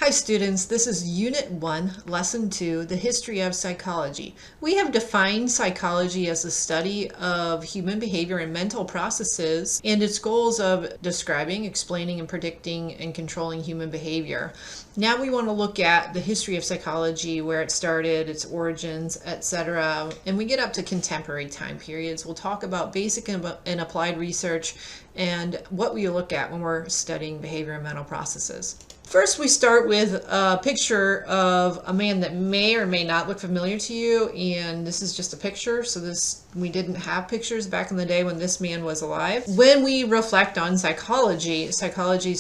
Hi students, this is Unit 1, Lesson 2, The History of Psychology. We have defined psychology as the study of human behavior and mental processes and its goals of describing, explaining, and predicting and controlling human behavior. Now we want to look at the history of psychology, where it started, its origins, etc. And we get up to contemporary time periods. We'll talk about basic and applied research and what we look at when we're studying behavior and mental processes. First, we start with a picture of a man that may or may not look familiar to you, and this is just a picture. So we didn't have pictures back in the day when this man was alive. When we reflect on psychology's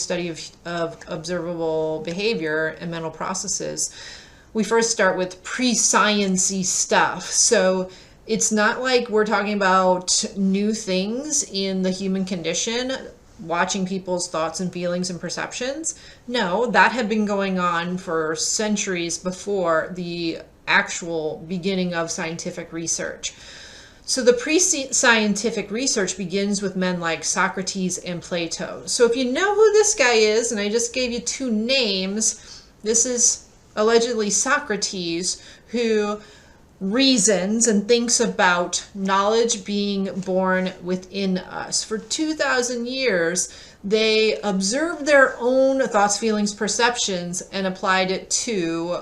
study of observable behavior and mental processes, we first start with pre-sciency stuff. So it's not like we're talking about new things in the human condition, watching people's thoughts and feelings and perceptions. No, that had been going on for centuries before the actual beginning of scientific research. So the pre-scientific research begins with men like Socrates and Plato. So if you know who this guy is, and I just gave you two names, this is allegedly Socrates, who reasons and thinks about knowledge being born within us. For 2,000 years, they observed their own thoughts, feelings, perceptions, and applied it to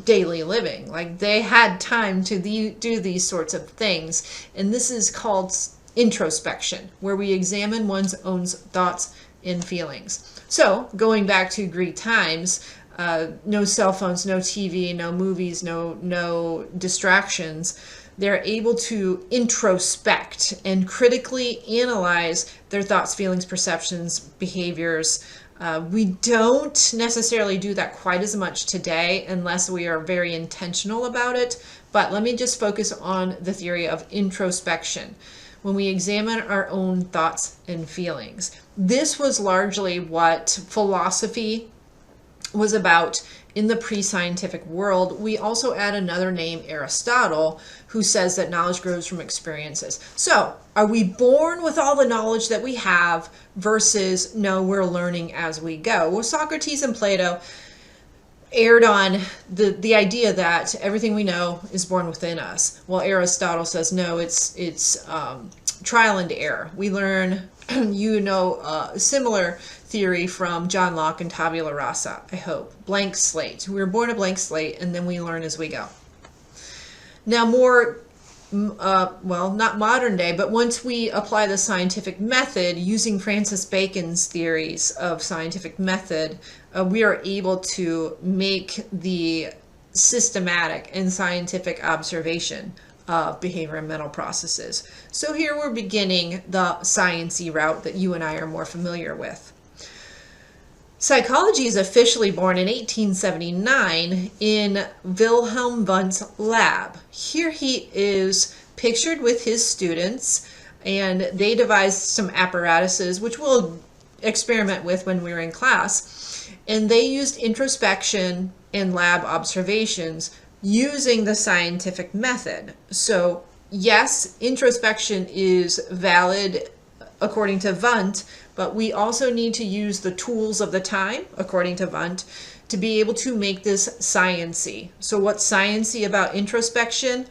daily living. Like, they had time to do these sorts of things. And this is called introspection, where we examine one's own thoughts and feelings. So, going back to Greek times, no cell phones, no TV, no movies, no distractions. They're able to introspect and critically analyze their thoughts, feelings, perceptions, behaviors. We don't necessarily do that quite as much today unless we are very intentional about it. But let me just focus on the theory of introspection. When we examine our own thoughts and feelings. This was largely what philosophy was about in the pre-scientific world. We also add another name, Aristotle, who says that knowledge grows from experiences. So, are we born with all the knowledge that we have versus no, we're learning as we go? Well, Socrates and Plato aired on the idea that everything we know is born within us. Well, Aristotle says no, it's trial and error. We learn, similar theory from John Locke and tabula rasa, I hope. Blank slate. We were born a blank slate, and then we learn as we go. Now, not modern day, but once we apply the scientific method, using Francis Bacon's theories of scientific method, we are able to make the systematic and scientific observation of behavior and mental processes. So here we're beginning the Sciency route that you and I are more familiar with. Psychology is officially born in 1879 in Wilhelm Wundt's lab. Here he is pictured with his students, and they devised some apparatuses, which we'll experiment with when we're in class. And they used introspection and lab observations using the scientific method. So yes, introspection is valid according to Wundt, but we also need to use the tools of the time, according to Wundt, to be able to make this sciency. So what's sciency about introspection?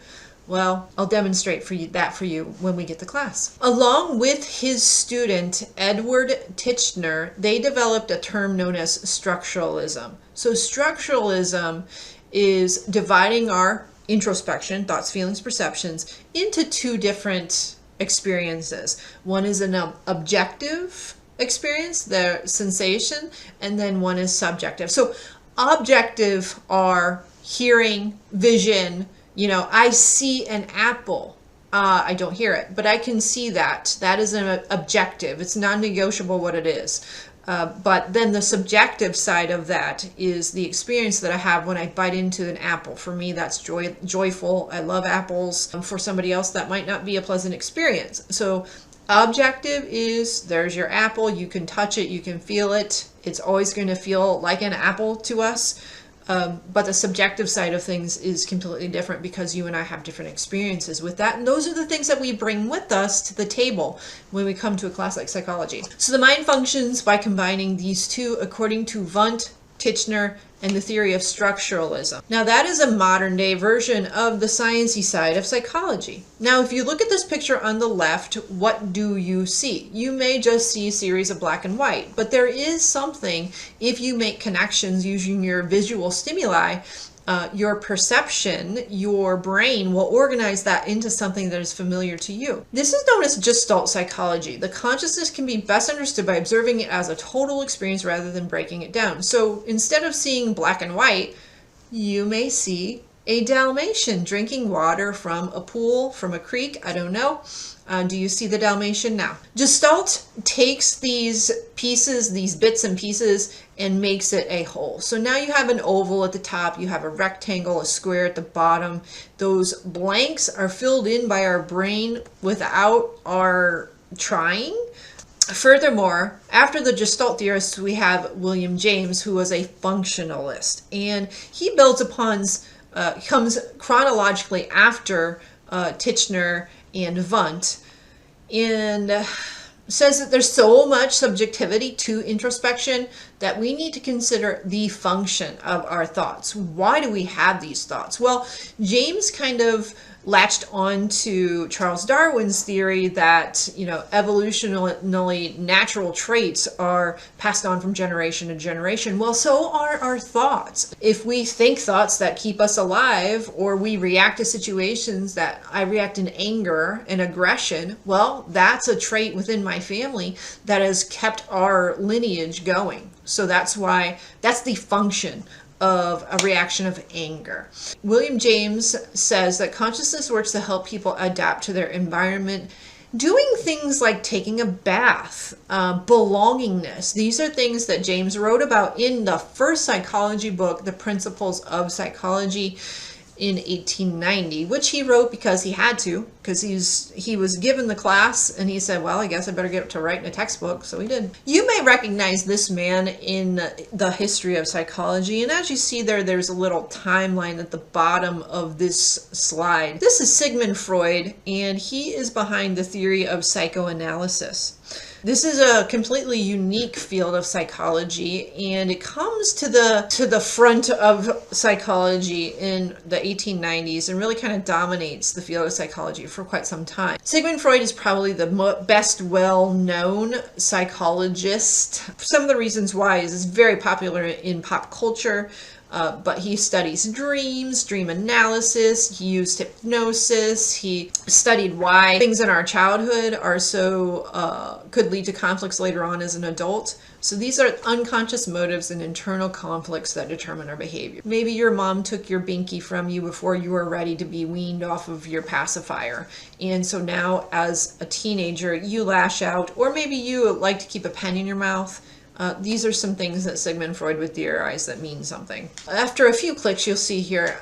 Well, I'll demonstrate that for you when we get to class. Along with his student, Edward Titchener, they developed a term known as structuralism. So structuralism is dividing our introspection, thoughts, feelings, perceptions, into two different experiences. One is an objective experience, the sensation, and then one is subjective. So objective are hearing, vision. I see an apple. I don't hear it, but I can see that. That is an objective. It's non-negotiable what it is. But then the subjective side of that is the experience that I have when I bite into an apple. For me, that's joyful. I love apples. For somebody else, that might not be a pleasant experience. So objective is, there's your apple. You can touch it. You can feel it. It's always going to feel like an apple to us. But the subjective side of things is completely different because you and I have different experiences with that. And those are the things that we bring with us to the table when we come to a class like psychology. So the mind functions by combining these two according to Wundt Titchener, and the theory of structuralism. Now that is a modern day version of the sciencey side of psychology. Now if you look at this picture on the left, what do you see? You may just see a series of black and white, but there is something if you make connections using your visual stimuli. Your perception, your brain will organize that into something that is familiar to you. This is known as Gestalt psychology. The consciousness can be best understood by observing it as a total experience rather than breaking it down. So instead of seeing black and white, you may see a Dalmatian drinking water from a pool, from a creek, I don't know. Do you see the Dalmatian now? Gestalt takes these pieces, these bits and pieces, and makes it a whole. So now you have an oval at the top, you have a rectangle, a square at the bottom. Those blanks are filled in by our brain without our trying. Furthermore, after the Gestalt theorists, we have William James, who was a functionalist, and he builds upon, comes chronologically after Titchener and Wundt, and says that there's so much subjectivity to introspection that we need to consider the function of our thoughts. Why do we have these thoughts? Well, James kind of latched on to Charles Darwin's theory that, evolutionally natural traits are passed on from generation to generation. Well, so are our thoughts. If we think thoughts that keep us alive, or we react to situations that I react in anger and aggression, well, that's a trait within my family that has kept our lineage going. So that's the function of a reaction of anger. William James says that consciousness works to help people adapt to their environment, doing things like taking a bath, belongingness. These are things that James wrote about in the first psychology book, The Principles of Psychology, in 1890, which he wrote because he had to, because he was given the class and he said, well, I guess I better get to writing a textbook, so he did. You may recognize this man in the history of psychology, and as you see there's a little timeline at the bottom of this slide. This is Sigmund Freud, and he is behind the theory of psychoanalysis. This is a completely unique field of psychology, and it comes to the front of psychology in the 1890s and really kind of dominates the field of psychology for quite some time. Sigmund Freud is probably the best well-known psychologist. Some of the reasons why is it's very popular in pop culture. But he studies dreams, dream analysis, he used hypnosis, he studied why things in our childhood are so, could lead to conflicts later on as an adult. So these are unconscious motives and internal conflicts that determine our behavior. Maybe your mom took your binky from you before you were ready to be weaned off of your pacifier. And so now as a teenager, you lash out, or maybe you like to keep a pen in your mouth. These are some things that Sigmund Freud would theorize that mean something. After a few clicks, you'll see here,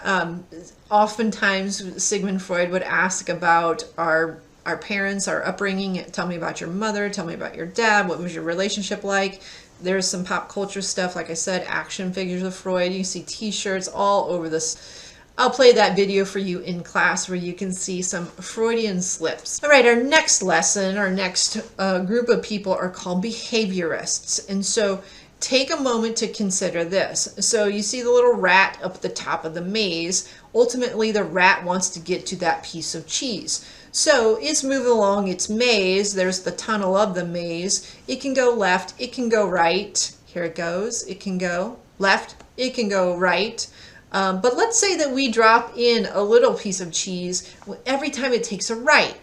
oftentimes Sigmund Freud would ask about our parents, our upbringing. Tell me about your mother, tell me about your dad, what was your relationship like? There's some pop culture stuff, like I said, action figures of Freud. You see t-shirts all over this. I'll play that video for you in class where you can see some Freudian slips. All right, our next lesson, our next group of people are called behaviorists. And so take a moment to consider this. So you see the little rat up at the top of the maze. Ultimately, the rat wants to get to that piece of cheese. So it's moving along its maze. There's the tunnel of the maze. It can go left, it can go right. Here it goes. It can go left, it can go right. But let's say that we drop in a little piece of cheese every time it takes a right.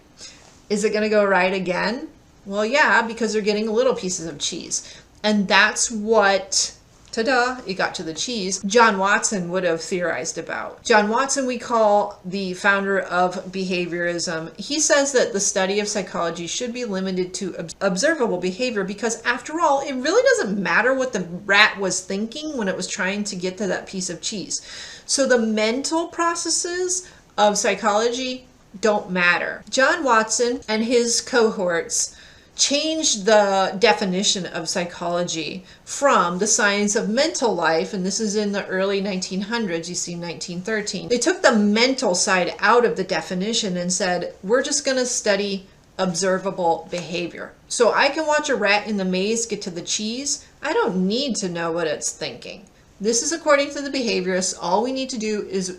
Is it going to go right again? Well, yeah, because they're getting little pieces of cheese. And that's what, ta-da, it got to the cheese, John Watson would have theorized about. John Watson we call the founder of behaviorism. He says that the study of psychology should be limited to observable behavior because after all, it really doesn't matter what the rat was thinking when it was trying to get to that piece of cheese. So the mental processes of psychology don't matter. John Watson and his cohorts changed the definition of psychology from the science of mental life, and this is in the early 1900s, you see 1913. They took the mental side out of the definition and said, we're just going to study observable behavior. So I can watch a rat in the maze get to the cheese. I don't need to know what it's thinking. This is according to the behaviorists. All we need to do is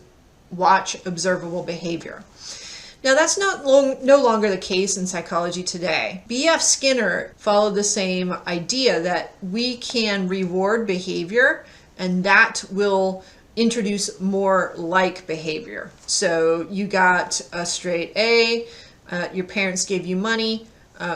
watch observable behavior. Now that's no longer the case in psychology today. B.F. Skinner followed the same idea that we can reward behavior and that will introduce more like behavior. So you got a straight A, your parents gave you money,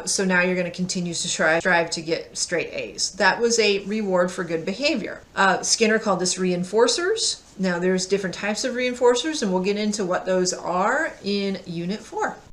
so now you're going to continue to strive to get straight A's. That was a reward for good behavior. Skinner called this reinforcers. Now there's different types of reinforcers, and we'll get into what those are in Unit 4.